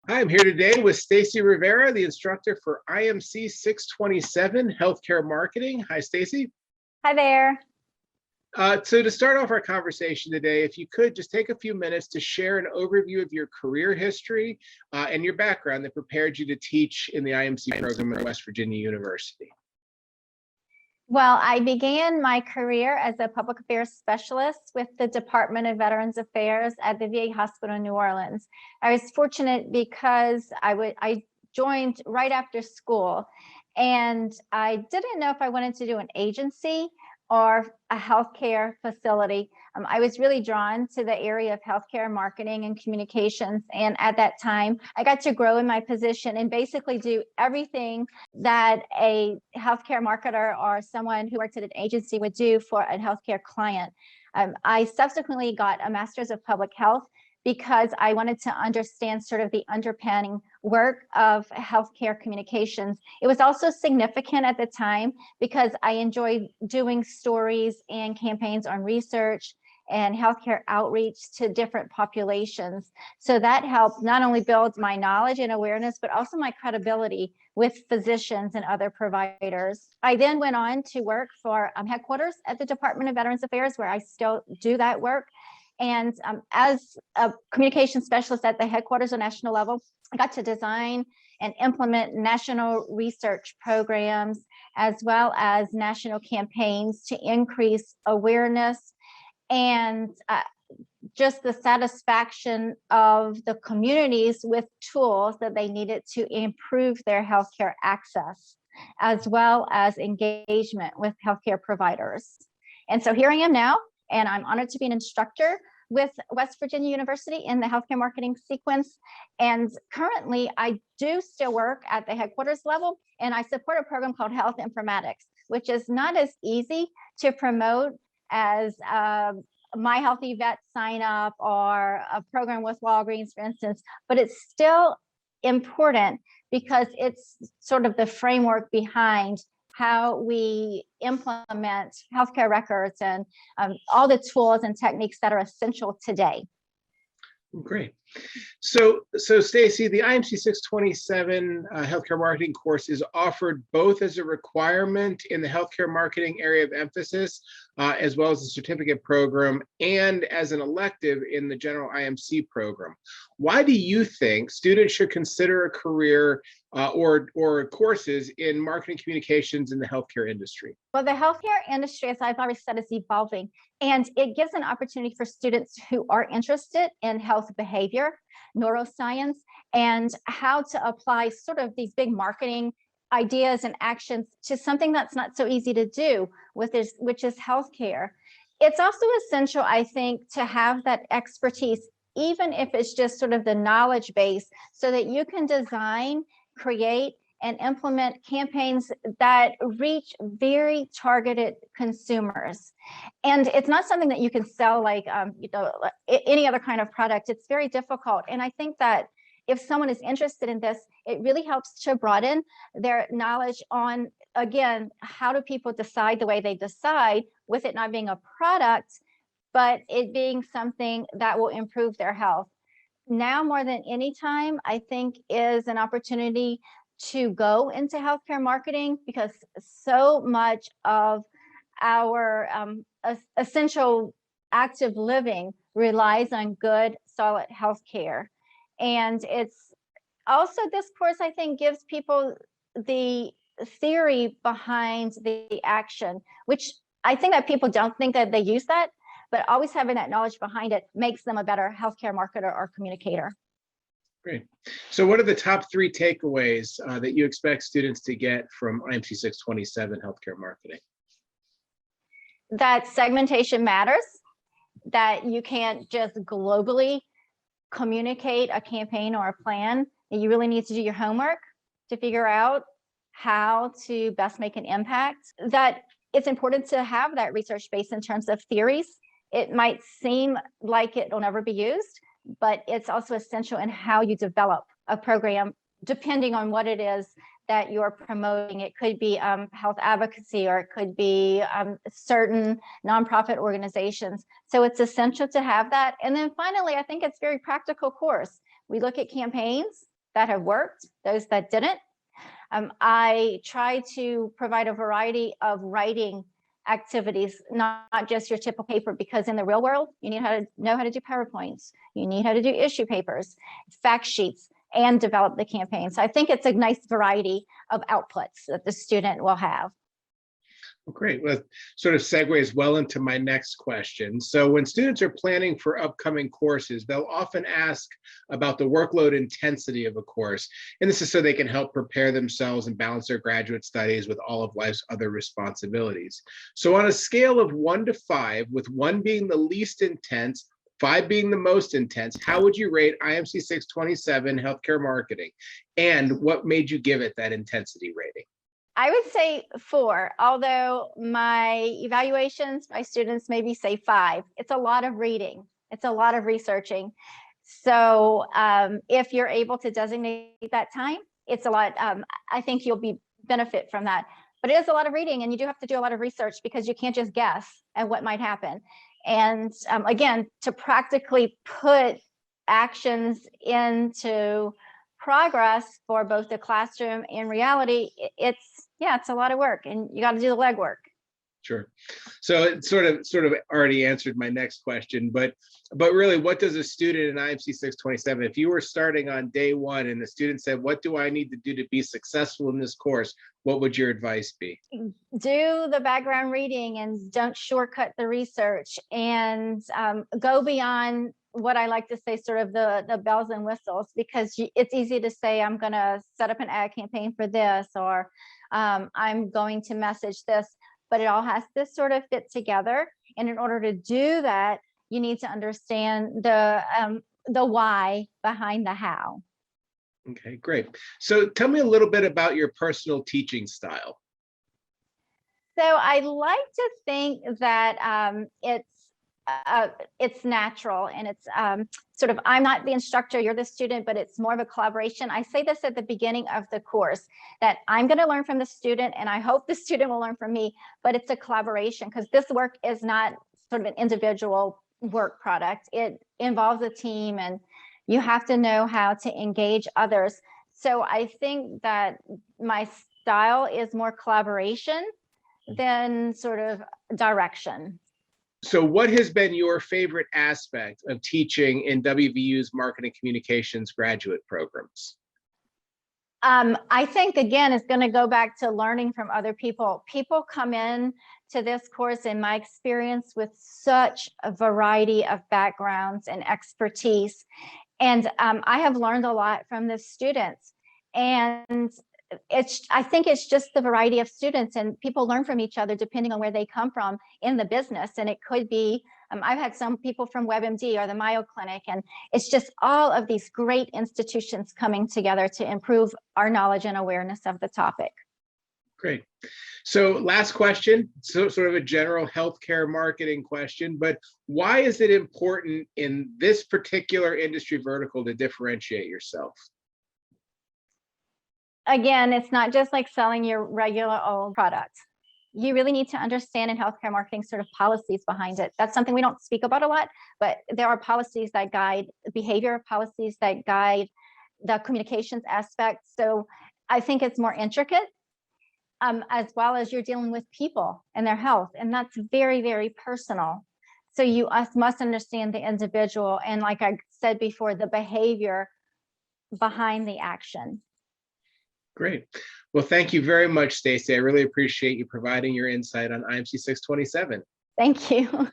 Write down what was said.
I'm here today with Stacie Rivera, the instructor for IMC 627 Healthcare Marketing. Hi, Stacie. Hi there. So to start off our conversation today, if you could just take a few minutes to share an overview of your career history and your background that prepared you to teach in the IMC program at West Virginia University. Well, I began my career as a public affairs specialist with the Department of Veterans Affairs at the VA Hospital in New Orleans. I was fortunate because I joined right after school, and I didn't know if I wanted to do an agency or a healthcare facility. I was really drawn to the area of healthcare marketing and communications. And at that time, I got to grow in my position and basically do everything that a healthcare marketer or someone who works at an agency would do for a healthcare client. I subsequently got a master's of public health because I wanted to understand sort of the underpinning work of healthcare communications. It was also significant at the time because I enjoyed doing stories and campaigns on research and healthcare outreach to different populations. So that helped not only build my knowledge and awareness, but also my credibility with physicians and other providers. I then went on to work for headquarters at the Department of Veterans Affairs, where I still do that work. And as a communication specialist at the headquarters or national level, I got to design and implement national research programs, as well as national campaigns to increase awareness and just the satisfaction of the communities with tools that they needed to improve their healthcare access, as well as engagement with healthcare providers. And so here I am now, and I'm honored to be an instructor with West Virginia University in the healthcare marketing sequence. And currently, I do still work at the headquarters level, and I support a program called Health Informatics, which is not as easy to promote as My Healthy Vet Sign Up or a program with Walgreens, for instance, but it's still important because it's sort of the framework behind how we implement healthcare records and all the tools and techniques that are essential today. Great. So Stacie, the IMC 627 healthcare marketing course is offered both as a requirement in the healthcare marketing area of emphasis, as well as the certificate program, and as an elective in the general IMC program. Why do you think students should consider a career or courses in marketing communications in the healthcare industry? Well, the healthcare industry, as I've already said, is evolving, and it gives an opportunity for students who are interested in health behavior, neuroscience, and how to apply sort of these big marketing ideas and actions to something that's not so easy to do, which is healthcare. It's also essential, I think, to have that expertise, even if it's just sort of the knowledge base, so that you can design, create, and implement campaigns that reach very targeted consumers. And it's not something that you can sell like any other kind of product. It's very difficult. And I think that if someone is interested in this, it really helps to broaden their knowledge on, again, how do people decide the way they decide, with it not being a product, but it being something that will improve their health. Now more than any time, I think, is an opportunity to go into healthcare marketing, because so much of our essential active living relies on good, solid healthcare. And it's also, this course, I think, gives people the theory behind the action, which I think that people don't think that they use that, but always having that knowledge behind it makes them a better healthcare marketer or communicator. Great. So what are the top 3 takeaways that you expect students to get from IMC 627 healthcare marketing? That segmentation matters, that you can't just globally communicate a campaign or a plan. You really need to do your homework to figure out how to best make an impact. That it's important to have that research base in terms of theories. It might seem like it will never be used, but it's also essential in how you develop a program, depending on what it is that you're promoting. It could be health advocacy, or it could be certain nonprofit organizations. So it's essential to have that. And then finally, I think it's a very practical course. We look at campaigns, that have worked, those that didn't. I try to provide a variety of writing activities, not just your typical paper, because in the real world, you need to know how to do PowerPoints, you need how to do issue papers, fact sheets, and develop the campaign. So I think it's a nice variety of outputs that the student will have. Well, great. Well, sort of segues well into my next question. So when students are planning for upcoming courses, they'll often ask about the workload intensity of a course. And this is so they can help prepare themselves and balance their graduate studies with all of life's other responsibilities. So on a scale of 1 to 5, with 1 being the least intense, 5 being the most intense, how would you rate IMC 627 healthcare marketing? And what made you give it that intensity rating? I would say 4, although my evaluations, my students maybe say 5. It's a lot of reading. It's a lot of researching. So if you're able to designate that time, it's a lot. I think you'll be benefit from that. But it is a lot of reading, and you do have to do a lot of research because you can't just guess at what might happen. And again, to practically put actions into progress for both the classroom and reality, it's a lot of work, and you got to do the legwork. Sure. So it sort of already answered my next question, but really, what does a student in IMC 627, if you were starting on day 1 and the student said, what do I need to do to be successful in this course? What would your advice be? Do the background reading and don't shortcut the research, and go beyond what I like to say, sort of the bells and whistles, because it's easy to say, I'm going to set up an ad campaign for this, or I'm going to message this, but it all has to sort of fit together. And in order to do that, you need to understand the why behind the how. Okay, great. So tell me a little bit about your personal teaching style. So I like to think that it's natural, and it's sort of, I'm not the instructor, you're the student, but it's more of a collaboration. I say this at the beginning of the course, that I'm going to learn from the student, and I hope the student will learn from me, but it's a collaboration, because this work is not sort of an individual work product. It involves a team, and you have to know how to engage others. So I think that my style is more collaboration than sort of direction. So what has been your favorite aspect of teaching in WVU's marketing communications graduate programs? I think, again, it's going to go back to learning from other people. People come in to this course, in my experience, with such a variety of backgrounds and expertise. And I have learned a lot from the students. And I think it's just the variety of students, and people learn from each other depending on where they come from in the business. And it could be, I've had some people from WebMD or the Mayo Clinic, and it's just all of these great institutions coming together to improve our knowledge and awareness of the topic. Great. So last question, so sort of a general healthcare marketing question, but why is it important in this particular industry vertical to differentiate yourself? Again, it's not just like selling your regular old product. You really need to understand in healthcare marketing sort of policies behind it. That's something we don't speak about a lot, but there are policies that guide behavior, policies that guide the communications aspect. So I think it's more intricate, as well as you're dealing with people and their health, and that's very, very personal. So you must understand the individual, and like I said before, the behavior behind the action. Great. Well, thank you very much, Stacie. I really appreciate you providing your insight on IMC 627. Thank you.